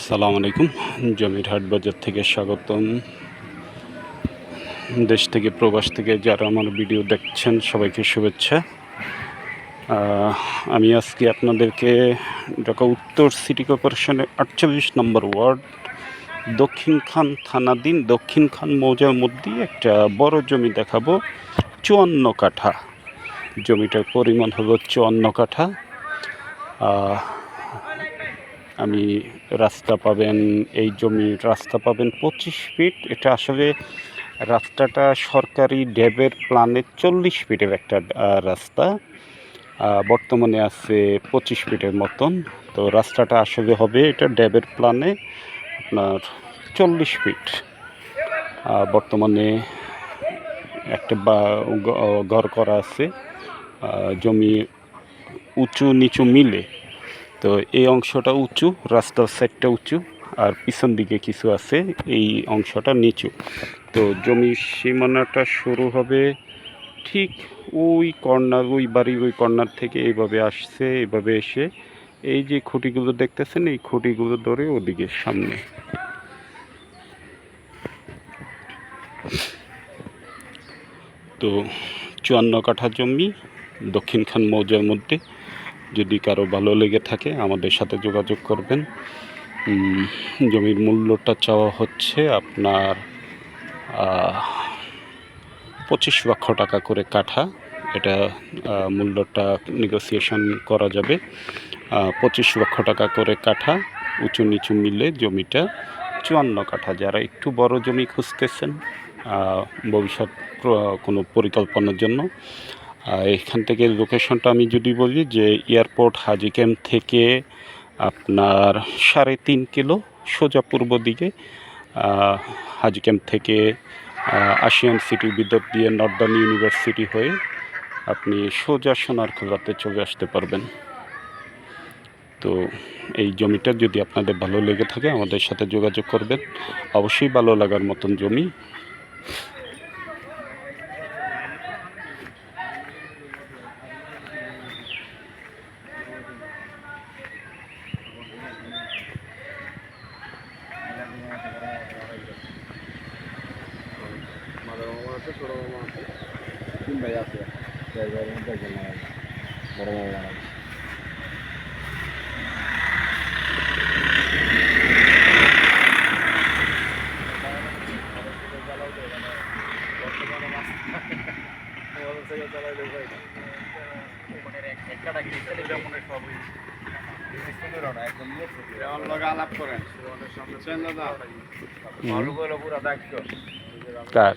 আসসালামু আলাইকুম। জমির হাট বাজার থেকে স্বাগতম। দেশ থেকে প্রবাস থেকে যারা আমার ভিডিও দেখছেন সবাইকে শুভেচ্ছা। আমি আজকে আপনাদেরকে ঢাকা উত্তর সিটি কর্পোরেশনের 48 নম্বর ওয়ার্ড দক্ষিণখান থানাধীন দক্ষিণখান মৌজার মধ্যে একটা বড় জমি দেখাবো। 54 কাঠা জমিটার পরিমাণ হলো 54 কাঠা। আমি রাস্তা পাবেন, এই জমির রাস্তা পাবেন 25 ফিট। এটা আসলে রাস্তাটা সরকারি ড্যাবের প্ল্যানে 40 ফিটের একটা রাস্তা, বর্তমানে আছে 25 ফিটের মতন। তো রাস্তাটা আসলে হবে এটা ড্যাবের প্ল্যানে আপনার 40 ফিট। বর্তমানে একটা ঘর করা আছে, জমি উঁচু নিচু মিলে। তো এই অংশটা উঁচু, রাস্তার সাইডটা উঁচু, আর পিছন দিকে কিছু আছে, এই অংশটা নিচু। তো জমির সীমানাটা শুরু হবে ঠিক ওই কর্নার, ওই বাড়ির ওই কর্নার থেকে এইভাবে আসছে, এইভাবে এসে এই যে খুঁটিগুলো দেখতেছেন, এই খুঁটিগুলো ধরে ওদিকে সামনে। তো 54 কাঠা জমি দক্ষিণখান মৌজার মধ্যে। যদি কারো ভালো লেগে থাকে আমাদের সাথে যোগাযোগ করবেন। জমির মূল্যটা চাওয়া হচ্ছে আপনার 25 লক্ষ টাকা করে কাঠা। এটা মূল্যটা নেগোসিয়েশন করা যাবে। 25 লক্ষ টাকা করে কাঠা, উঁচু নিচু মিলে জমিটা 54 কাঠা। যারা একটু বড় জমি খুঁজতেছেন ভবিষ্যৎ কোনো পরিকল্পনার জন্য, এখান থেকে লোকেশনটা আমি যদি বলি যে এয়ারপোর্ট হাজি ক্যাম্প থেকে আপনার 3.5 কিলো সোজা পূর্ব দিকে, হাজি ক্যাম্প থেকে আশিয়ান সিটি বিদ্যুৎ দিয়ে নর্দার্ন ইউনিভার্সিটি হয়ে আপনি সোজা সোনারখোলাতে চলে আসতে পারবেন। তো এই জমিটা যদি আপনাদের ভালো লেগে থাকে আমাদের সাথে যোগাযোগ করবেন। অবশ্যই ভালো লাগার মতন জমি। আলাপ করেন কার?